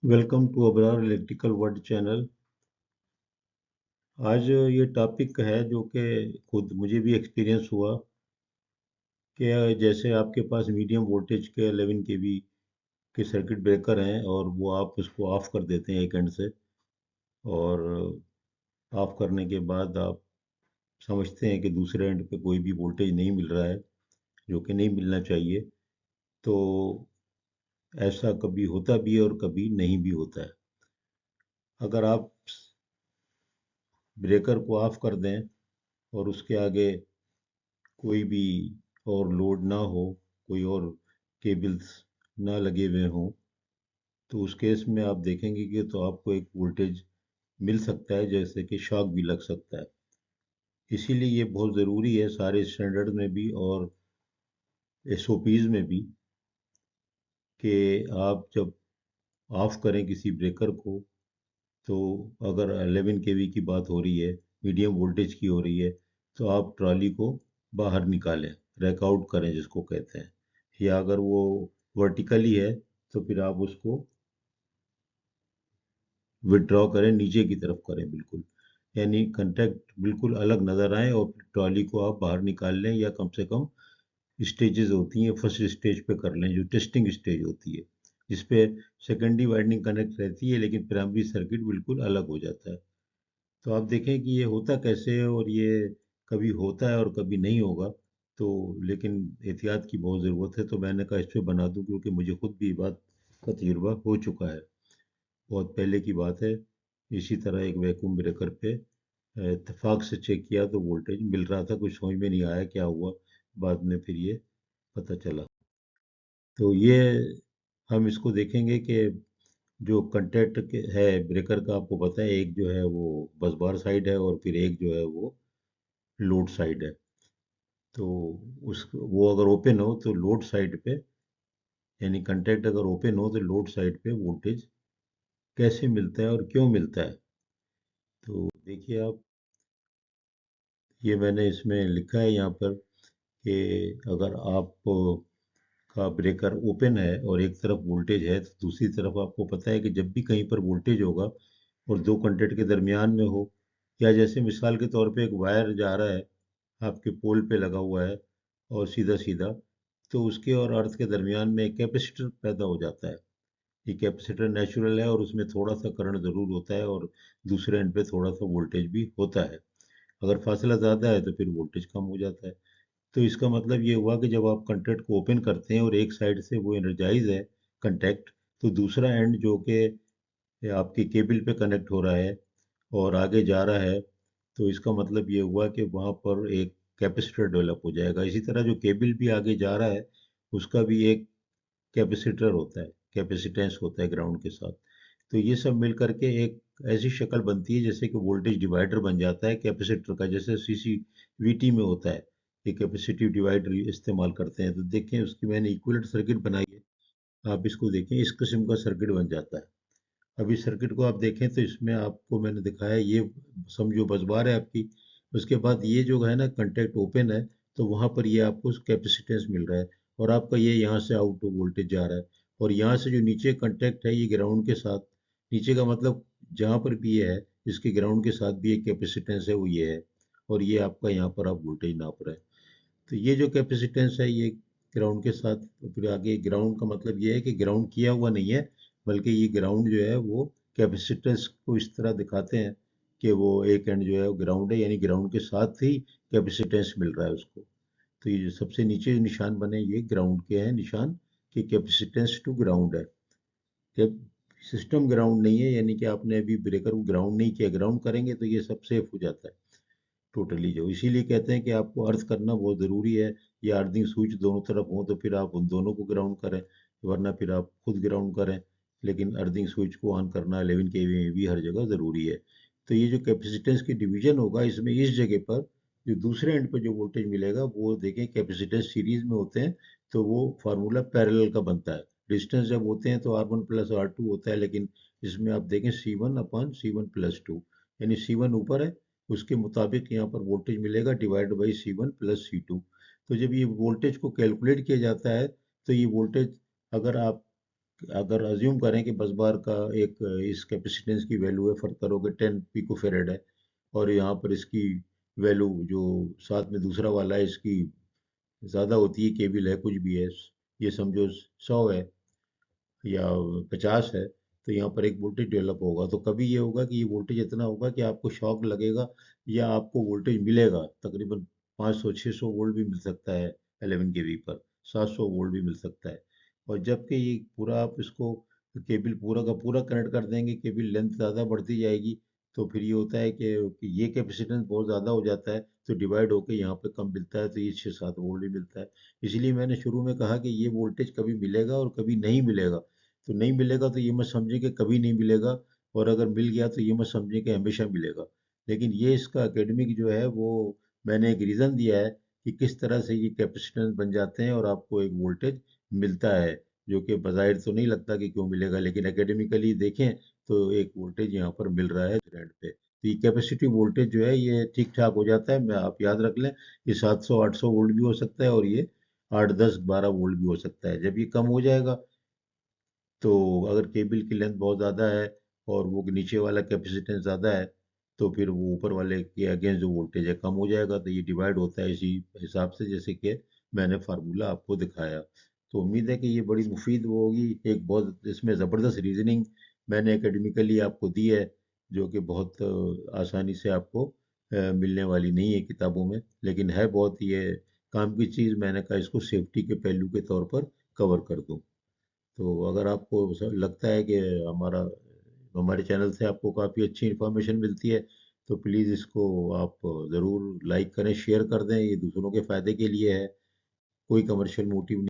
Welcome to Abrar electrical world channel. आज ये topic है जो कि खुद मुझे भी एक्सपीरियंस हुआ कि जैसे आपके पास मीडियम वोल्टेज के 11 केवी के सर्किट ब्रेकर हैं और वो आप उसको ऑफ कर देते हैं एक एंड से, और ऑफ करने के बाद आप समझते हैं कि दूसरे एंड पे कोई भी वोल्टेज नहीं मिल रहा है, जो कि नहीं मिलना चाहिए। तो ऐसा कभी होता भी है और कभी नहीं भी होता है। अगर आप ब्रेकर को ऑफ कर दें और उसके आगे कोई भी और लोड ना हो, कोई और केबल्स ना लगे हुए हों, तो उस केस में आप देखेंगे कि तो आपको एक वोल्टेज मिल सकता है, जैसे कि शॉक भी लग सकता है। इसीलिए ये बहुत ज़रूरी है सारे स्टैंडर्ड में भी और एसओपीज़ में भी कि आप जब ऑफ करें किसी ब्रेकर को, तो अगर 11 केवी की बात हो रही है, मीडियम वोल्टेज की हो रही है, तो आप ट्रॉली को बाहर निकालें, रैक आउट करें जिसको कहते हैं। या अगर वो वर्टिकली है तो फिर आप उसको विड्रॉ करें, नीचे की तरफ करें बिल्कुल, यानी कंटेक्ट बिल्कुल अलग नज़र आए, और फिर ट्रॉली को आप बाहर निकाल लें, या कम से कम स्टेजेस होती हैं फर्स्ट स्टेज पे कर लें, जो टेस्टिंग स्टेज होती है, जिस पे सेकेंडरी वाइंडिंग कनेक्ट रहती है लेकिन प्राइमरी सर्किट बिल्कुल अलग हो जाता है। तो आप देखें कि ये होता कैसे है, और ये कभी होता है और कभी नहीं होगा। तो लेकिन एहतियात की बहुत ज़रूरत है, तो मैंने कहा इस पे बना दूं, क्योंकि मुझे खुद भी ये बात का तजुर्बा हो चुका है। बहुत पहले की बात है, इसी तरह एक वैक्यूम ब्रेकर पे इत्तेफाक से चेक किया तो वोल्टेज मिल रहा था, कुछ समझ में नहीं आया क्या हुआ। बाद में फिर ये पता चला। तो ये हम इसको देखेंगे कि जो कंटेक्ट है ब्रेकर का, आपको पता है एक जो है वो बस बार साइड है, और फिर एक जो है वो लोड साइड है। तो उस वो अगर ओपन हो तो लोड साइड पे, यानी कंटेक्ट अगर ओपन हो तो लोड साइड पे वोल्टेज कैसे मिलता है और क्यों मिलता है। तो देखिए आप, ये मैंने इसमें लिखा है यहाँ पर कि अगर आप का ब्रेकर ओपन है और एक तरफ वोल्टेज है, तो दूसरी तरफ आपको पता है कि जब भी कहीं पर वोल्टेज होगा और दो कंटेक्ट के दरमियान में हो, या जैसे मिसाल के तौर पे एक वायर जा रहा है, आपके पोल पे लगा हुआ है और सीधा सीधा, तो उसके और अर्थ के दरमियान में एक कैपेसिटर पैदा हो जाता है। ये कैपेसिटर नेचुरल है और उसमें थोड़ा सा करंट ज़रूर होता है, और दूसरे एंड पे थोड़ा सा वोल्टेज भी होता है। अगर फासला ज़्यादा है तो फिर वोल्टेज कम हो जाता है। तो इसका मतलब ये हुआ कि जब आप कंटेक्ट को ओपन करते हैं और एक साइड से वो एनर्जाइज है कंटेक्ट, तो दूसरा एंड जो कि आपकी केबल पे कनेक्ट हो रहा है और आगे जा रहा है, तो इसका मतलब ये हुआ कि वहाँ पर एक कैपेसिटर डेवलप हो जाएगा। इसी तरह जो केबल भी आगे जा रहा है, उसका भी एक कैपेसिटर होता है, कैपेसिटेंस होता है ग्राउंड के साथ। तो ये सब मिल करके एक ऐसी शक्ल बनती है जैसे कि वोल्टेज डिवाइडर बन जाता है कैपेसिटर का, जैसे सीसीवीटी में होता है। ये कैपेसिटिव डिवाइडर इस्तेमाल करते हैं, तो देखें उसकी मैंने इक्विवेलेंट सर्किट बनाई है। आप इसको देखें, इस किस्म का सर्किट बन जाता है। अब इस सर्किट को आप देखें तो इसमें आपको मैंने दिखाया, ये समझो बस बार है आपकी। उसके बाद ये जो है ना कंटेक्ट ओपन है, तो वहाँ पर ये आपको कैपेसिटेंस मिल रहा है, और आपका ये यहाँ से आउट वोल्टेज जा रहा है। और यहाँ से जो नीचे कंटेक्ट है ये ग्राउंड के साथ, नीचे का मतलब जहाँ पर भी ये है, इसके ग्राउंड के साथ भी एक कैपेसिटेंस है, वो ये है। और ये आपका यहाँ पर आप वोल्टेज नाप रहे हैं। तो ये जो कैपेसिटेंस है ये ग्राउंड के साथ, फिर आगे ग्राउंड का मतलब ये है कि ग्राउंड किया हुआ नहीं है, बल्कि ये ग्राउंड जो है वो कैपेसिटेंस को इस तरह दिखाते हैं कि वो एक एंड जो है वो ग्राउंड है, यानी ग्राउंड के साथ ही कैपेसिटेंस मिल रहा है उसको। तो ये जो सबसे नीचे जो निशान बने ये ग्राउंड के हैं निशान, कि कैपेसिटेंस टू ग्राउंड है। जब सिस्टम ग्राउंड नहीं है, यानी कि आपने अभी ब्रेकर को ग्राउंड नहीं किया, ग्राउंड करेंगे तो ये सब सेफ हो जाता है टोटली। जो इसीलिए कहते हैं कि आपको अर्थ करना बहुत ज़रूरी है, या अर्थिंग स्विच दोनों तरफ हो तो फिर आप उन दोनों को ग्राउंड करें, वरना फिर आप खुद ग्राउंड करें। लेकिन अर्थिंग स्विच को ऑन करना 11 केवी में भी हर जगह ज़रूरी है। तो ये जो कैपेसिटेंस की डिवीजन होगा, इसमें इस जगह पर जो दूसरे एंड पर जो वोल्टेज मिलेगा, वो देखें कैपेसिटेंस सीरीज में होते हैं, तो वो फार्मूला पैरेलल का बनता है। डिस्टेंस जब होते हैं तो R1 प्लस R2 होता है, लेकिन इसमें आप देखें C1 upon C1 plus two, यानी C1 ऊपर है, उसके मुताबिक यहाँ पर वोल्टेज मिलेगा divide by C1 plus C2। तो जब ये वोल्टेज को कैलकुलेट किया जाता है, तो ये वोल्टेज अगर आप अगर अज्यूम करें कि बस बार का एक इस कैपेसिटेंस की वैल्यू है, फर्क करो कि 10 पिको फेरेड है, और यहाँ पर इसकी वैल्यू जो साथ में दूसरा वाला है इसकी ज़्यादा होती है, केबल है कुछ भी है, ये समझो 100 है या 50 है, तो यहाँ पर एक वोल्टेज डेवलप होगा। तो कभी ये होगा कि ये वोल्टेज इतना होगा कि आपको शॉक लगेगा, या आपको वोल्टेज मिलेगा तकरीबन 500-600 वोल्ट भी मिल सकता है 11 केवी पर, 700 वोल्ट भी मिल सकता है। और जबकि ये पूरा आप इसको केबल पूरा का पूरा कनेक्ट कर देंगे, केबल लेंथ ज़्यादा बढ़ती जाएगी, तो फिर ये होता है कि ये कैपेसिटेंस बहुत ज़्यादा हो जाता है, तो डिवाइड होकर यहाँ पे कम मिलता है, तो ये 6-7 वोल्ट भी मिलता है। इसलिए मैंने शुरू में कहा कि ये वोल्टेज कभी मिलेगा और कभी नहीं मिलेगा। तो नहीं मिलेगा तो ये मत समझिए कि कभी नहीं मिलेगा, और अगर मिल गया तो ये मत समझिए कि हमेशा मिलेगा। लेकिन ये इसका एकेडमिक जो है वो मैंने एक रीज़न दिया है कि किस तरह से ये कैपेसिटेंस बन जाते हैं और आपको एक वोल्टेज मिलता है, जो कि बज़ाहिर तो नहीं लगता कि क्यों मिलेगा, लेकिन एकेडमिकली देखें तो एक वोल्टेज यहाँ पर मिल रहा है ग्राउंड पे। तो ये कैपेसिटिव वोल्टेज जो है ये ठीक ठाक हो जाता है, मैं आप याद रख लें, ये 700-800 वोल्ट भी हो सकता है, और ये 8-10-12 वोल्ट भी हो सकता है। जब ये कम हो जाएगा, तो अगर केबल की लेंथ बहुत ज़्यादा है और वो नीचे वाला कैपेसिटेंस ज़्यादा है, तो फिर वो ऊपर वाले के अगेंस्ट जो वोल्टेज है कम हो जाएगा, तो ये डिवाइड होता है इसी हिसाब से जैसे कि मैंने फार्मूला आपको दिखाया। तो उम्मीद है कि ये बड़ी मुफीद वो होगी, एक बहुत इसमें ज़बरदस्त रीजनिंग मैंने एकेडमिकली आपको दी है, जो कि बहुत आसानी से आपको मिलने वाली नहीं है किताबों में, लेकिन है बहुत ये काम की चीज़। मैंने कहा इसको सेफ्टी के पहलू के तौर पर कवर कर दूं। तो अगर आपको लगता है कि हमारा हमारे चैनल से आपको काफ़ी अच्छी इन्फॉर्मेशन मिलती है, तो प्लीज़ इसको आप ज़रूर लाइक करें, शेयर कर दें, ये दूसरों के फ़ायदे के लिए है, कोई कमर्शियल मोटिव नहीं।